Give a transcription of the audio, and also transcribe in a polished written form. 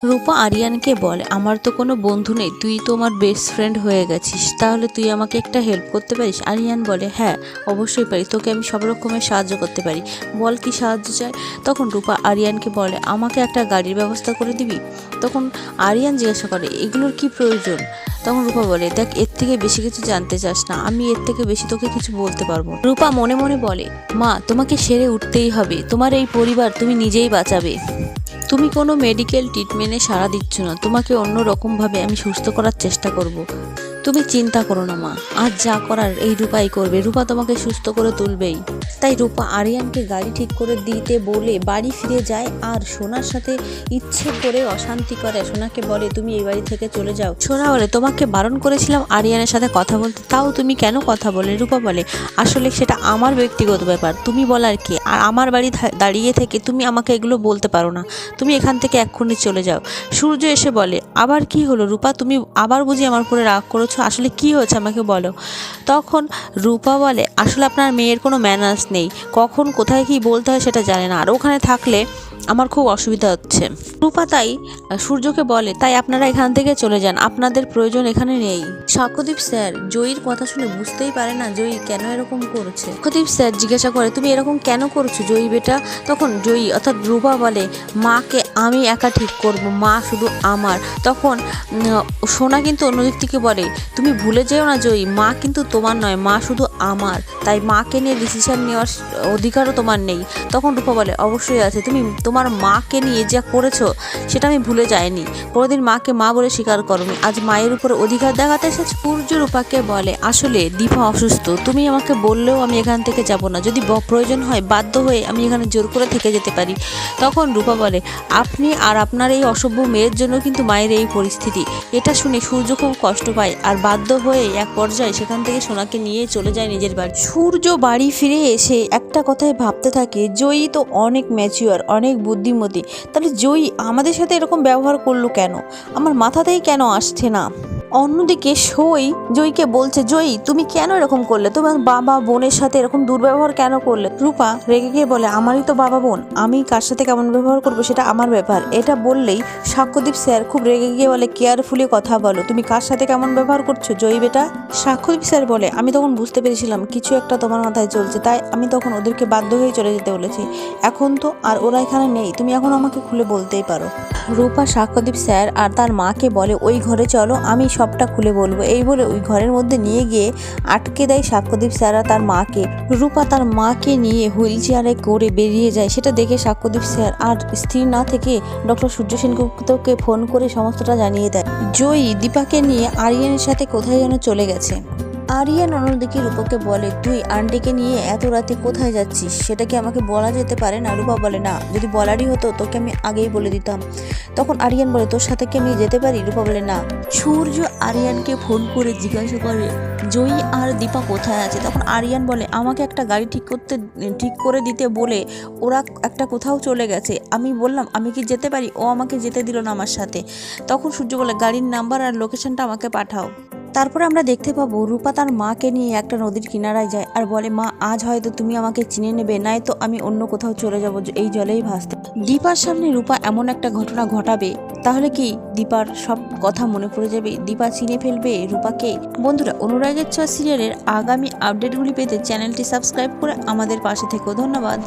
রূপা আরিয়ানকে বলে, আমার তো কোনো বন্ধু নেই, তুই তো আমার বেস্ট ফ্রেন্ড হয়ে গেছিস, তাহলে তুই আমাকে একটা হেল্প করতে পারিস? আরিয়ান বলে, হ্যাঁ অবশ্যই পারি, তোকে আমি সব রকমের সাহায্য করতে পারি, বল কি সাহায্য চাই। তখন রূপা আরিয়ানকে বলে, আমাকে একটা গাড়ির ব্যবস্থা করে দিবি? তখন আরিয়ান জিজ্ঞাসা করে, এগুলোর কি প্রয়োজন? তখন রূপা বলে, দেখ এর থেকে বেশি কিছু জানতে চাস না, আমি এর থেকে বেশি তোকে কিছু বলতে পারবো না। রূপা মনে মনে বলে, মা তোমাকে সেরে উঠতেই হবে, তোমার এই পরিবার তুমি নিজেই বাঁচাবে, তুমি কোনো মেডিকেল ট্রিটমেন্টে সাড়া দিচ্ছ না, তোমাকে অন্য রকমভাবে আমি সুস্থ করার চেষ্টা করব। তুমি চিন্তা করো না মা, আজ যা করার এই রূপাই করবে, রূপা তোমাকে সুস্থ করে তুলবেই। তাই রূপা আরিয়ানকে গাড়ি ঠিক করে দিতে বলে বাড়ি ফিরে যায় আর সোনার সাথে ইচ্ছে করে অশান্তি করে। সোনাকে বলে, তুমি এই বাড়ি থেকে চলে যাও। সোনা বলে, তোমাকে বারণ করেছিলাম আরিয়ানের সাথে কথা বলতে, তাও তুমি কেন কথা বলে? রূপা বলে, আসলে সেটা আমার ব্যক্তিগত ব্যাপার, তুমি বলার কি? আর আমার বাড়ি দাঁড়িয়ে থেকে তুমি আমাকে এগুলো বলতে পারো না, তুমি এখান থেকে এক্ষুনি চলে যাও। সূর্য এসে বলে, আবার কি হলো রূপা, তুমি আবার বুঝি আমার উপরে রাগ করেছো? আসলে কি হয়েছে আমাকে বলো। তখন রূপা বলে, আসলে আপনার মেয়ের কোনো ম্যানার্স নেই, কখন কোথায় কি বলতে হয় সেটা জানে না, আর ওখানে থাকলে আমার খুব অসুবিধা হচ্ছে। রূপা তাই সূর্যকে বলে, তাই আপনারা এখান থেকে চলে যান, আপনাদের প্রয়োজন এখানে নেই। সাক্ষ্যদীপ স্যার জয়ীর কথা শুনে বুঝতেই পারে না জয়ী কেন এরকম করছে। সাক্ষ্যদীপ স্যার জিজ্ঞাসা করে, তুমি এরকম কেন করছো জয়ী বেটা? তখন জয়ী অর্থাৎ রূপা বলে, মাকে আমি একা ঠিক করব, মা শুধু আমার। তখন সোনা কিন্তু অন্যদিক থেকে বলে, তুমি ভুলে যেও না জয়ী, মা কিন্তু তোমার নয়, মা শুধু আমার, তাই মাকে নিয়ে ডিসিশন নেওয়ার অধিকারও তোমার নেই। তখন রূপা বলে, অবশ্যই আছে, তুমি তোমার মাকে নিয়ে যা করেছো সেটা আমি ভুলে যাইনি, কোনোদিন মাকে মা বলে স্বীকার করোনি, আজ মায়ের উপরে অধিকার দেখাতে এসেছে। সূর্য রূপাকে বলে, আসলে দীপা অসুস্থ, তুমি আমাকে বললেও আমি এখান থেকে যাব না, যদি প্রয়োজন হয় বাধ্য হয়ে আমি এখানে জোর করে থেকে যেতে পারি। তখন রূপা বলে, আপনি আর আপনার এই অসভ্য মেয়ের জন্য কিন্তু মায়ের এই পরিস্থিতি। এটা শুনে সূর্য খুব কষ্ট পায় আর বাধ্য হয়ে এক পর্যায়ে সেখান থেকে সোনাকে নিয়ে চলে যায় নিজের বাড়ি। সূর্য বাড়ি ফিরে এসে একটা কথাই ভাবতে থাকে, জয়ী তো অনেক ম্যাচিওর, অনেক বুদ্ধিমতী, তাহলে জয়ী আমাদের সাথে এরকম ব্যবহার করলো কেন, আমার মাথাতেই কেন আসছে না। অন্যদিকে সই জয়ীকে বলছে, জয়ী তুমি কেন এরকম করলে, তোমার বাবা বোনের সাথে এরকম দুর্ব্যবহার কেন করলে? রূপা রেগে গিয়ে বলে, আমারই তো বাবা বোন, আমি কার সাথে কেমন ব্যবহার করবো সেটা আমার ব্যাপার। এটা বললেই সাক্ষ্যদীপ স্যার খুব রেগে গিয়ে বলে, কেয়ারফুলি কথা বলো, তুমি কার সাথে কেমন ব্যবহার করছো জয়ী বেটা? সাক্ষ্যদীপ স্যার বলে, আমি তখন বুঝতে পেরেছিলাম কিছু একটা তোমার মাথায় চলছে, তাই আমি তখন ওদেরকে বাধ্য হয়ে চলে যেতে বলেছি, এখন তো আর ওরা এখানে নেই, তুমি এখন আমাকে খুলে বলতেই পারো। রূপা সাক্ষ্যদীপ স্যার আর তার মাকে বলে, ওই ঘরে চলো, আমি সবটা খুলে বলবো। এই বলে ওই ঘরের মধ্যে নিয়ে গিয়ে আটকে দেয় সাক্ষ্যদীপ স্যার আর তার মাকে। রূপা তার মাকে নিয়ে হুইল চেয়ারে করে বেরিয়ে যায়, সেটা দেখে সাক্ষ্যদীপ স্যার আর স্থির না থেকে ডক্টর সূর্য সেনগুপ্তকে ফোন করে সমস্তটা জানিয়ে দেয়। জয়ী দীপাকে নিয়ে আরিয়ানের সাথে কোথায় যেন চলে গেছে। আরিয়ান অন্যদিকে রূপাকে বলে, তুই আন্টিকে নিয়ে এত রাতে কোথায় যাচ্ছিস, সেটা কি আমাকে বলা যেতে পারে না? রূপা বলে, না, যদি বলারই হতো তোকে আমি আগেই বলে দিতাম। তখন আরিয়ান বলে, তোর সাথে কি আমি যেতে পারি? রূপা বলে, না। সূর্য আরিয়ানকে ফোন করে জিজ্ঞাসা করে, জয়ী আর দীপা কোথায় আছে? তখন আরিয়ান বলে, আমাকে একটা গাড়ি ঠিক করে দিতে বলে ওরা একটা কোথাও চলে গেছে, আমি বললাম আমি কি যেতে পারি, ও আমাকে যেতে দিল না আমার সাথে। তখন সূর্য বলে, গাড়ির নাম্বার আর লোকেশনটা আমাকে পাঠাও। তারপরে আমরা দেখতে পাবো রূপা তার মাকে নিয়ে একটা নদীর কিনারায় যায় আর বলে, মা আজ হয়তো তুমি আমাকে চিনে নেবে, নাই তো আমি অন্য কোথাও চলে যাব এই জলেই ভাসতে। দীপার সামনে রূপা এমন একটা ঘটনা ঘটাবে, তাহলে কি দীপার সব কথা মনে পড়ে যাবে, দীপা চিনে ফেলবে রূপাকে? বন্ধুরা, অনুরাগের ছোঁয়া সিরিয়ালের আগামী আপডেটগুলি পেতে চ্যানেলটি সাবস্ক্রাইব করে আমাদের পাশে থেকো। ধন্যবাদ।